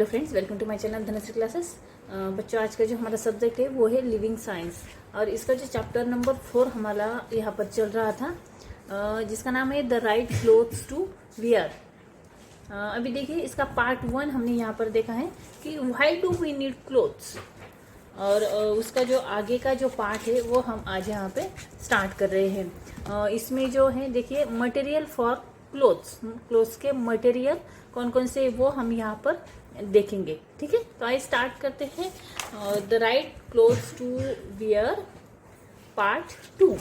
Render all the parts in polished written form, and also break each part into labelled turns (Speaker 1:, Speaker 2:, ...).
Speaker 1: Friends, welcome to my channel Dhanashree classes. बच्चों, आज का जो हमारा सब्जेक्ट है वो है लिविंग साइंस और इसका जो चैप्टर नंबर 4 हमारा यहाँ पर चल रहा था, जिसका नाम है the right clothes to wear. अभी देखिए, इसका पार्ट 1 हमने यहाँ पर देखा है कि why do we need clothes, और उसका जो आगे का जो पार्ट है वो हम आज यहाँ पे स्टार्ट कर रहे हैं। इसमें जो है देखिए, मटेरियल फॉर क्लोथ्स के मटेरियल कौन कौन से वो हम यहाँ पर देखेंगे। ठीक है, तो आइए स्टार्ट करते हैं the right clothes to wear part 2।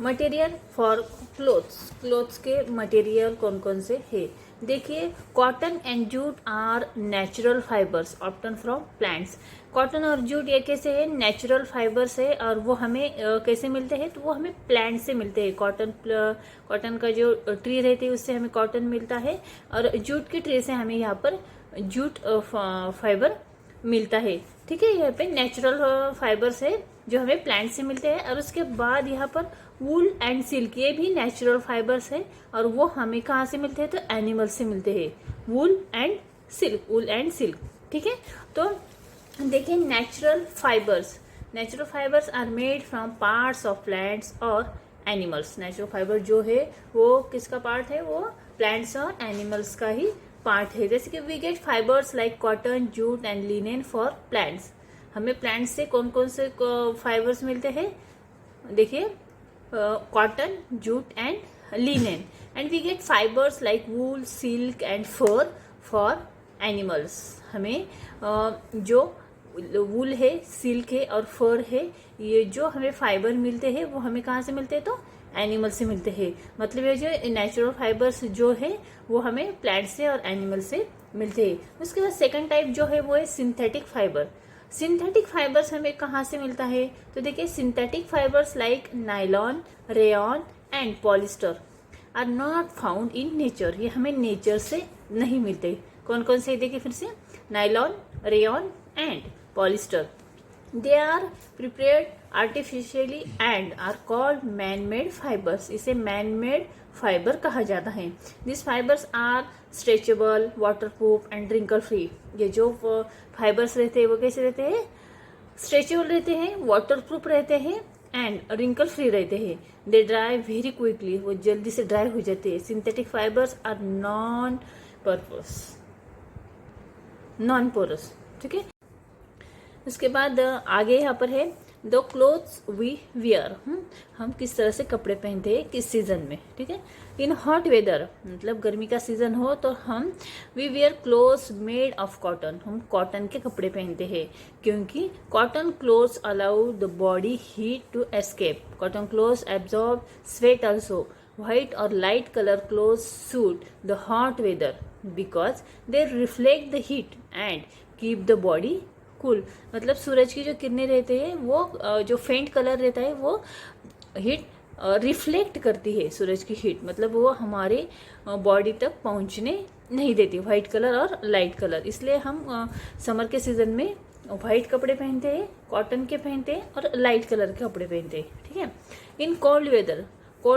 Speaker 1: Material for clothes के मटेरियल कौन कौन से है। देखिए, cotton and jute are natural fibres obtain from plants. Cotton और जूट ये कैसे है, नेचुरल फाइबर्स है और वो हमें कैसे मिलते हैं, तो वो हमें प्लांट से मिलते हैं। कॉटन का जो ट्री रहती है उससे हमें कॉटन मिलता है और जूट की ट्री से हमें यहाँ पर जूट फाइबर मिलता है। ठीक है, यहाँ पे नेचुरल फाइबर्स है जो हमें प्लांट से मिलते हैं। और उसके बाद यहाँ पर वूल एंड सिल्क, ये भी नेचुरल फाइबर्स है और वो हमें कहाँ से मिलते हैं, तो एनिमल से मिलते हैं, वूल एंड सिल्क। ठीक है, तो देखिए, natural fibres are made from parts of plants और एनिमल्स। नेचुरल फाइबर जो है वो किसका पार्ट है, वो प्लांट्स और एनिमल्स का ही पार्ट है। जैसे कि we get fibres like cotton, jute and linen for plants. हमें प्लांट्स से कौन कौन से फाइबर्स मिलते हैं, देखिए, cotton, jute and linen. And we get fibres like wool, silk and fur for animals. हमें जो वूल है, सिल्क है और फर है, ये जो हमें फाइबर मिलते हैं वो हमें कहाँ से मिलते हैं, तो एनिमल से मिलते हैं। मतलब ये जो नेचुरल फाइबर्स जो है वो हमें प्लांट से और एनिमल से मिलते हैं। उसके बाद सेकंड टाइप जो है वो है सिंथेटिक फाइबर। सिंथेटिक फाइबर्स हमें कहाँ से मिलता है, तो देखिए, synthetic fibres like nylon, rayon and polyester are not found in nature. ये हमें नेचर से नहीं मिलते। कौन कौन से, देखिए फिर से, nylon, rayon and polyester. They are prepared artificially and are called man made fibres. इसे मैन मेड फाइबर कहा जाता है। This fibres are stretchable, waterproof and wrinkle free. ये जो फाइबर्स रहते हैं वो कैसे रहते हैं, स्ट्रेचेबल रहते हैं, वाटरप्रूफ रहते हैं एंड रिंकल फ्री रहते हैं। दे ड्राई वेरी क्विकली, वो जल्दी से ड्राई हो जाते हैं। Synthetic fibres are non porous. ठीक है, उसके बाद आगे यहाँ पर है द क्लोथ्स वी वियर। हम किस तरह से कपड़े पहनते हैं, किस सीजन में। ठीक है, इन हॉट वेदर, मतलब गर्मी का सीजन हो तो हम we wear clothes made of cotton. हम कॉटन के कपड़े पहनते हैं क्योंकि cotton clothes allow the body heat to escape. Cotton clothes absorb sweat also. White और light colour clothes suit the hot weather because they reflect the heat and keep the body cool. मतलब सूरज की जो किरणें रहते हैं वो जो फेंट कलर रहता है वो हीट रिफ्लेक्ट करती है। सूरज की हीट मतलब वो हमारे बॉडी तक पहुंचने नहीं देती, व्हाइट कलर और लाइट कलर। इसलिए हम समर के सीजन में व्हाइट कपड़े पहनते हैं, कॉटन के पहनते हैं और लाइट कलर के कपड़े पहनते हैं। ठीक है, इन कोल्ड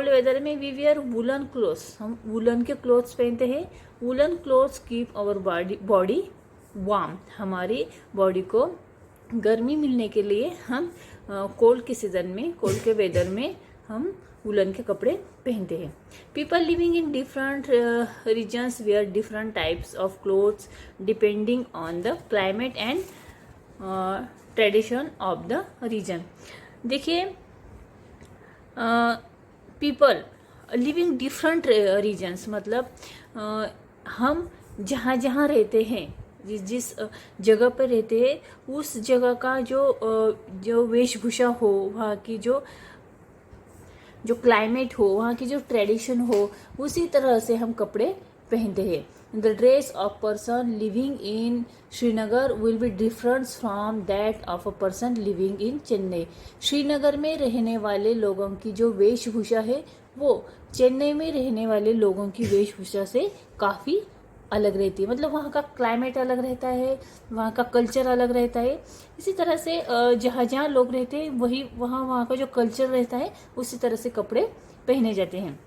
Speaker 1: वेदर में वी वियर वुलन क्लोथ्स। हम वुलन के क्लोथ्स पहनते हैं। Woollen clothes keep our body warm. हमारी बॉडी को गर्मी मिलने के लिए हम कोल्ड के सीजन में, कोल्ड के वेदर में हम वुलन के कपड़े पहनते हैं। People living in different regions wear different types of clothes depending on the climate and tradition of the region. देखिए, पीपल लिविंग डिफरेंट रीजन्स, मतलब हम जहाँ जहाँ रहते हैं, जिस जगह पर रहते हैं उस जगह का जो वेशभूषा हो, वहाँ की जो क्लाइमेट हो, वहाँ की जो ट्रेडिशन हो, उसी तरह से हम कपड़े पहनते हैं। The dress of person living in Srinagar will be different from that of a person living in Chennai. Srinagar में रहने वाले लोगों की जो वेशभूषा है वो चेन्नई में रहने वाले लोगों की वेशभूषा से काफ़ी अलग रहती है। मतलब वहाँ का क्लाइमेट अलग रहता है, वहाँ का कल्चर अलग रहता है। इसी तरह से जहाँ जहाँ लोग रहते हैं वहाँ का जो कल्चर रहता है उसी तरह से कपड़े पहने जाते हैं।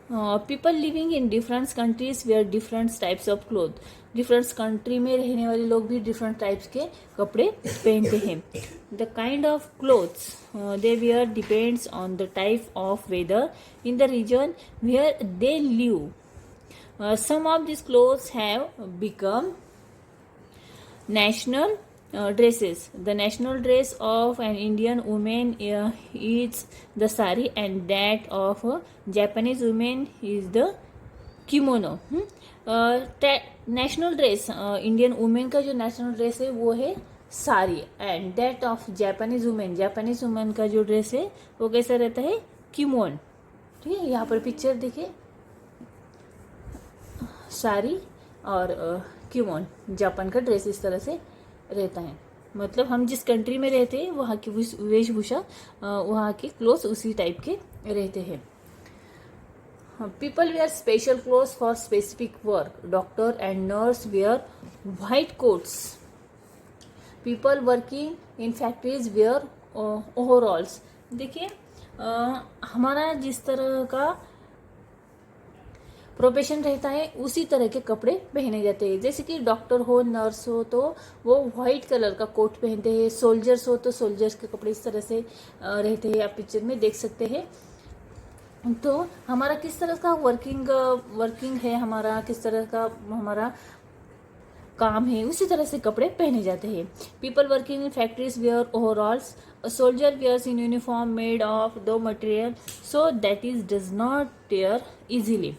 Speaker 1: People living in different countries wear different types of cloth. Different country में रहने वाले लोग भी डिफरेंट टाइप्स के कपड़े पहनते हैं। The kind of clothes they wear depends on the type of weather in the region where they live. Some of these clothes have become national dresses. The national dress of an Indian woman is the sari, and that of a Japanese woman is the kimono. National dress Indian women का जो national dress है वो है sari, and that of Japanese women, Japanese women का जो dress है वो कैसा रहता है, किमोन। ठीक है, यहाँ पर पिक्चर देखिए, साड़ी और किमोन, जापान का ड्रेस इस तरह से रहता है। मतलब हम जिस कंट्री में रहते हैं वहाँ की वेशभूषा, वहाँ के क्लोथ्स उसी टाइप के रहते हैं। People wear special clothes for specific work. Doctor and nurse wear white coats. People working in factories wear overalls. देखिए, हमारा जिस तरह का प्रोफेशन रहता है उसी तरह के कपड़े पहने जाते हैं। जैसे कि डॉक्टर हो, नर्स हो तो वो व्हाइट कलर का कोट पहनते हैं, सोल्जर्स हो तो सोल्जर्स के कपड़े इस तरह से रहते हैं, आप पिक्चर में देख सकते हैं। तो हमारा किस तरह का वर्किंग है, हमारा किस तरह का हमारा काम है, उसी तरह से कपड़े पहने जाते हैं। People working in factories wear overalls. A soldier wears in uniform made of the material so that it does not tear easily.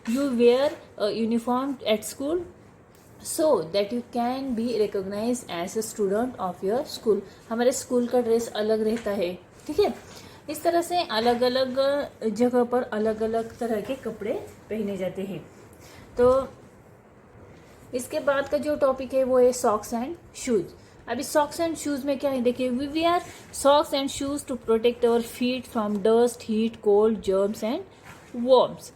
Speaker 1: You wear a uniform at school so that you can be recognized as a student of your school. हमारे school का dress अलग रहता है। ठीक है, इस तरह से अलग अलग जगह पर अलग अलग तरह के कपड़े पहने जाते हैं। तो इसके बाद का जो टॉपिक है वो है सॉक्स एंड शूज। अभी सॉक्स एंड शूज में क्या है, देखिए, we wear socks and shoes to protect our feet from dust, heat, cold, germs and worms.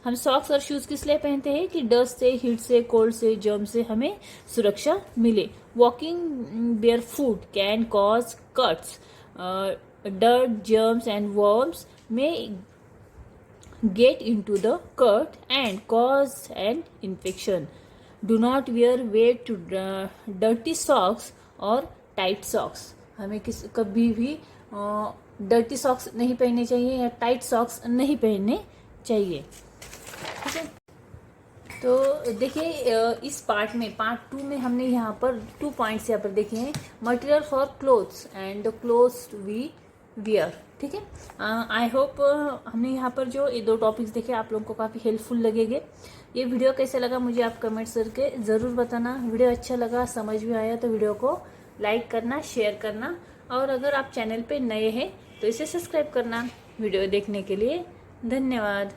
Speaker 1: हम सॉक्स और शूज किस लिए पहनते हैं कि डस्ट से, हीट से, कोल्ड से, जर्म से हमें सुरक्षा मिले। Walking bear foot can cause cuts, dirt, germs and worms में get into the cut and cause an infection. Do not wear wet to dirty socks or tight socks. हमें कभी भी डर्टी सॉक्स नहीं पहनने चाहिए या टाइट सॉक्स नहीं पहनने चाहिए। ठीक है, तो देखिए, इस पार्ट 2 में हमने यहाँ पर 2 पॉइंट्स यहाँ पर देखे हैं, material for clothes and the clothes we wear. ठीक है, आई होप हमने यहाँ पर जो ये 2 टॉपिक्स देखे आप लोगों को काफ़ी हेल्पफुल लगेंगे। ये वीडियो कैसे लगा मुझे आप कमेंट्स करके ज़रूर बताना। वीडियो अच्छा लगा, समझ में आया तो वीडियो को लाइक करना, शेयर करना, और अगर आप चैनल पे नए हैं तो इसे सब्सक्राइब करना। वीडियो देखने के लिए धन्यवाद।